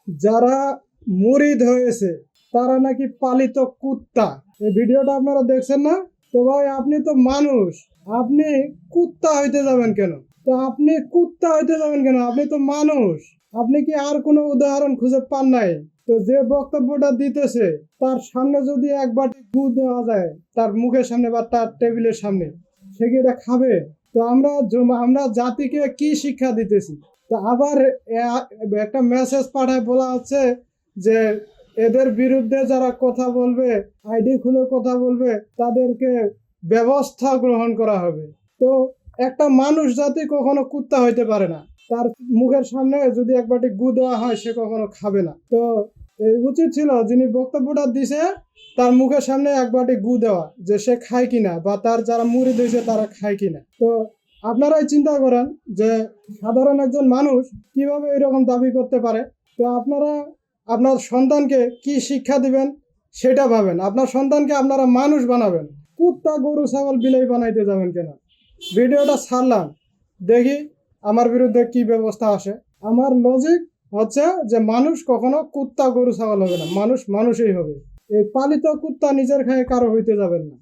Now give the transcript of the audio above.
যারা মুরিদ হয়েছে তারা নাকি পালিত কুত্তা। এই ভিডিওটা আপনারা দেখছেন না? তো ভাই আপনি তো মানুষ, আপনি কুত্তা হইতে যাবেন কেন? তো আপনি কুত্তা হইতে যাবেন কেন? আপনি তো মানুষ। আপনি কি আর কোনো উদাহরণ খুঁজে পান নাই? তো যে বক্তব্যটা দিতেছে তার সামনে যদি এক বাটি গু দেওয়া যায় তার মুখের সামনে বা তার টেবিলের সামনে, সে কি এটা খাবে? তো আমরা জাতিকে কি শিক্ষা দিতেছি? তো আবার একটা মেসেজ পাঠায় বলা হচ্ছে যে এদের বিরুদ্ধে যারা কথা বলবে, আইডি খুলে কথা বলবে, তাদেরকে ব্যবস্থা গ্রহণ করা হবে। তো একটা মানুষ জাতি কখনো কুত্তা হইতে পারে না। তার মুখের সামনে যদি এক বাটি গু দেওয়া হয় সে কখনো খাবে না। তো এই উচিত ছিল যিনি বক্তব্যটা দিছে তার মুখের সামনে এক বাটি গু দেওয়া, যে সে খায় কিনা বা তার যারা মুরিদ হয়েছে তারা খায় কিনা। তো আপনারাই চিন্তা করেন যে সাধারণ একজন মানুষ কিভাবে এরকম দাবি করতে পারে। তো আপনারা আপনার সন্তানকে কি শিক্ষা দিবেন সেটা ভাবেন। আপনার সন্তানকে আপনারা মানুষ বানাবেন, কুত্তা গরু ছাগল বিলাই বানাইতে যাবেন কেন? ভিডিওটা ছাড়লাম, দেখি আমার বিরুদ্ধে কি ব্যবস্থা আসে। আমার লজিক হচ্ছে যে মানুষ কখনো কুত্তা গরু ছাগল হবে না, মানুষ মানুষই হবে। এই পালিত কুত্তা নিজের খায়ে কারো হইতে যাবেন না।